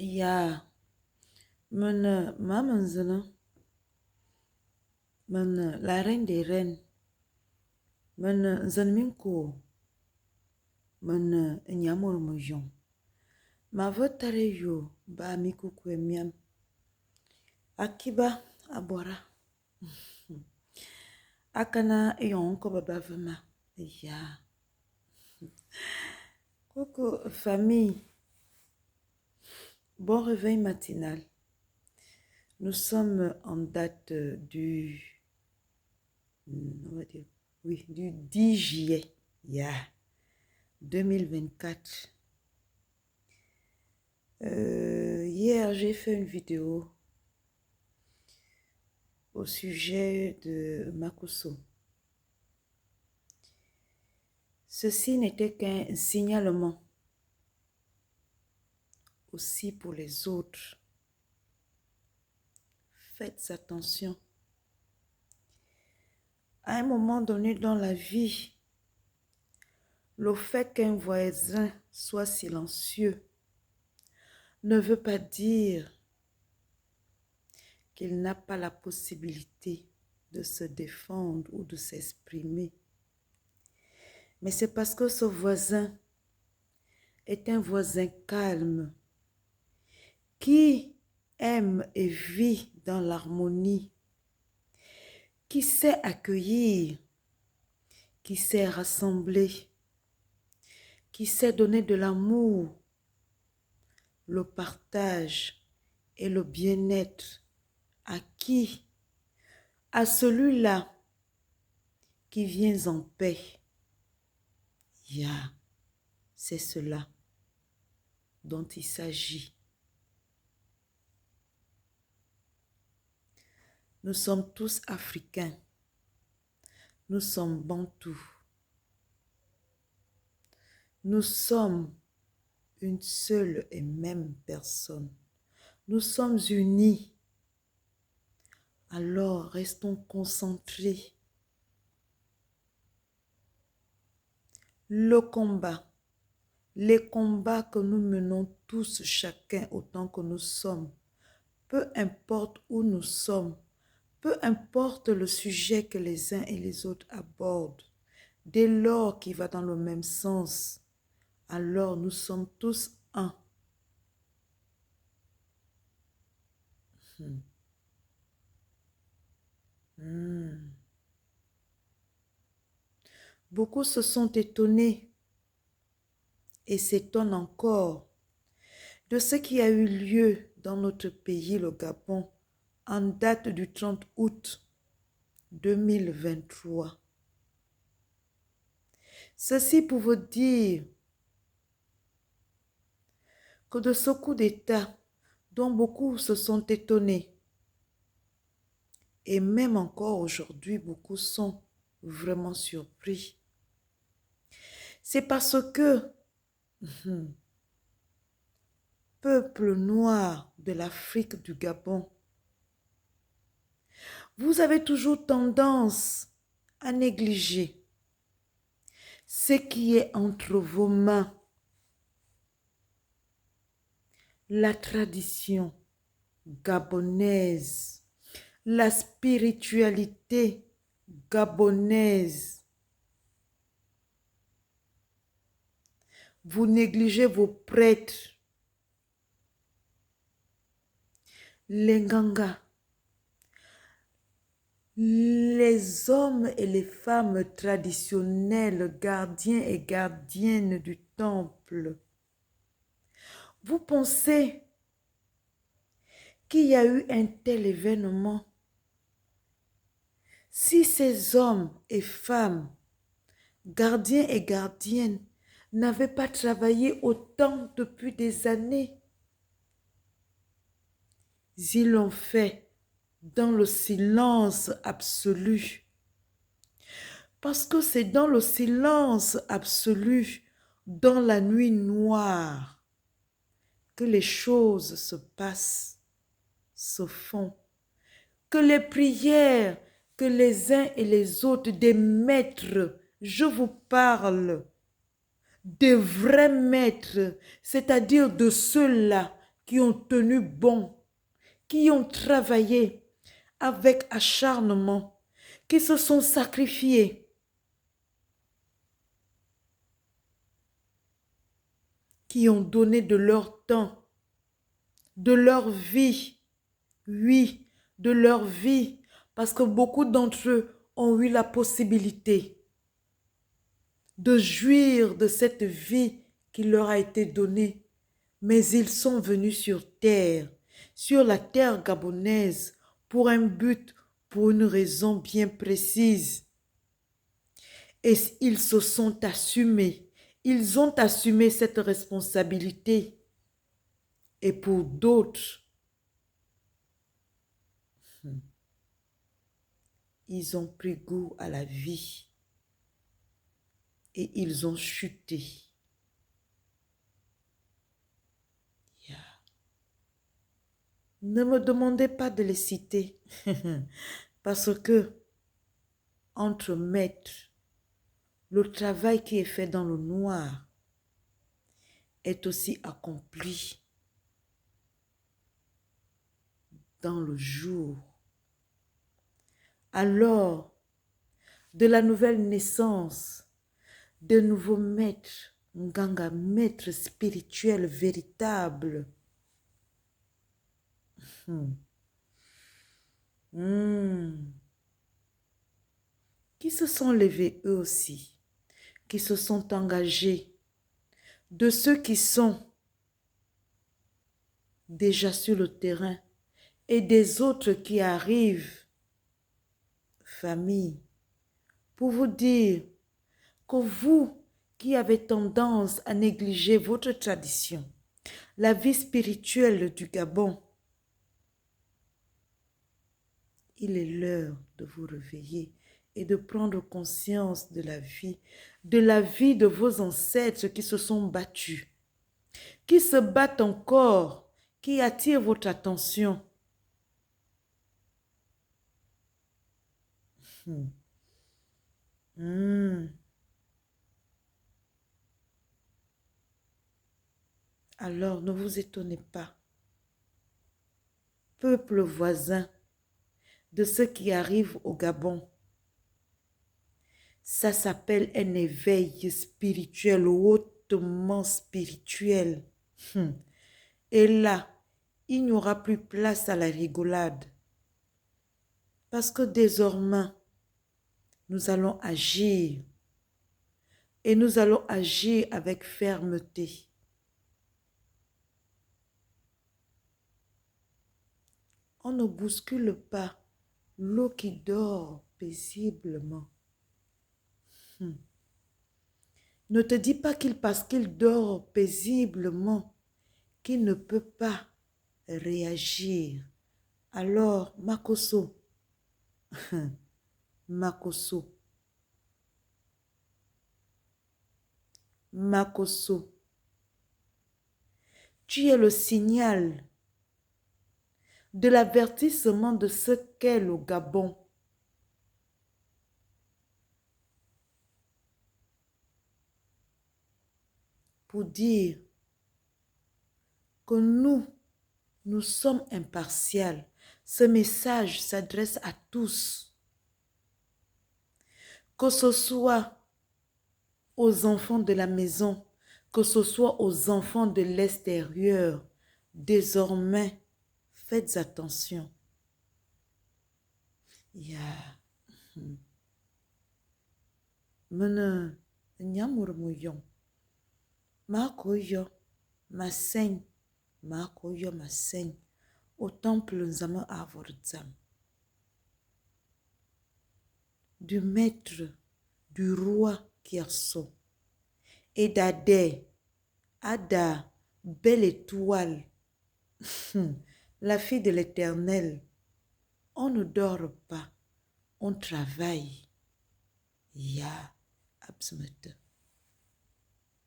Ja, maman zana, la reine des reines, zanminko, nyamor mojon. Ma votare yo ba mikuku miam. Akiba abora. Akana yon ko baba vema. Ya. Coucou famille. Bon réveil matinal. Nous sommes en date on va dire, oui, du 10 juillet, 2024. Hier, j'ai fait une vidéo au sujet de Makosso. Ceci n'était qu'un signalement aussi pour les autres. Faites attention. À un moment donné dans la vie, le fait qu'un voisin soit silencieux ne veut pas dire qu'il n'a pas la possibilité de se défendre ou de s'exprimer. Mais c'est parce que ce voisin est un voisin calme qui aime et vit dans l'harmonie, qui sait accueillir, qui sait rassembler, qui sait donner de l'amour, le partage et le bien-être à qui? À celui-là qui vient en paix. C'est cela dont il s'agit. Nous sommes tous africains. Nous sommes bantous. Nous sommes une seule et même personne. Nous sommes unis. Alors, restons concentrés. Le combat, les combats que nous menons tous, chacun autant que nous sommes, peu importe où nous sommes, peu importe le sujet que les uns et les autres abordent, dès lors qu'il va dans le même sens, alors nous sommes tous un. Beaucoup se sont étonnés et s'étonnent encore de ce qui a eu lieu dans notre pays, le Gabon, en date du 30 août 2023. Ceci pour vous dire que de ce coup d'État dont beaucoup se sont étonnés, et même encore aujourd'hui, beaucoup sont vraiment surpris. C'est parce que peuple noir de l'Afrique du Gabon, vous avez toujours tendance à négliger ce qui est entre vos mains. La tradition gabonaise, la spiritualité gabonaise. Vous négligez vos prêtres, les Nganga, les hommes et les femmes traditionnels, gardiens et gardiennes du temple. Vous pensez qu'il y a eu un tel événement? Si ces hommes et femmes, gardiens et gardiennes, n'avaient pas travaillé autant depuis des années, ils l'ont fait dans le silence absolu. Parce que c'est dans le silence absolu, dans la nuit noire, que les choses se passent, se font, que les prières que les uns et les autres des maîtres, je vous parle, des vrais maîtres, c'est-à-dire de ceux-là qui ont tenu bon, qui ont travaillé avec acharnement, qui se sont sacrifiés, qui ont donné de leur temps, de leur vie, oui, de leur vie, parce que beaucoup d'entre eux ont eu la possibilité de jouir de cette vie qui leur a été donnée. Mais ils sont venus sur la terre gabonaise, pour un but, pour une raison bien précise. Et ils se sont assumés. Ils ont assumé cette responsabilité. Et pour d'autres, ils ont pris goût à la vie. Et ils ont chuté. Yeah. Ne me demandez pas de les citer. Parce que, entre maîtres, le travail qui est fait dans le noir est aussi accompli dans le jour. Alors, de la nouvelle naissance, de nouveaux maîtres, Nganga, maîtres spirituels véritables, qui se sont levés eux aussi, qui se sont engagés, de ceux qui sont déjà sur le terrain et des autres qui arrivent, famille, pour vous dire que vous qui avez tendance à négliger votre tradition, la vie spirituelle du Gabon, il est l'heure de vous réveiller et de prendre conscience de la vie de vos ancêtres qui se sont battus, qui se battent encore, qui attirent votre attention. Alors ne vous étonnez pas, peuple voisin, de ceux qui arrivent au Gabon. Ça s'appelle un éveil spirituel, hautement spirituel. Et là, il n'y aura plus place à la rigolade. Parce que désormais, nous allons agir. Et nous allons agir avec fermeté. On ne bouscule pas l'eau qui dort paisiblement. Ne te dis pas parce qu'il dort paisiblement qu'il ne peut pas réagir. Alors, Makoso, Makoso, Makoso, tu es le signal de l'avertissement de ce qu'est le Gabon. Pour dire que nous sommes impartials. Ce message s'adresse à tous. Que ce soit aux enfants de la maison, que ce soit aux enfants de l'extérieur, désormais, faites attention. Mene nyamurmuyon. Makoyo, ma seigne, makoyo, ma seigne. Au temple Nzama Avorzam. Du maître, du roi Kierso. Et d'Adé, Ada, belle étoile, la fille de l'Éternel. On ne dort pas, on travaille. Ya, absolument.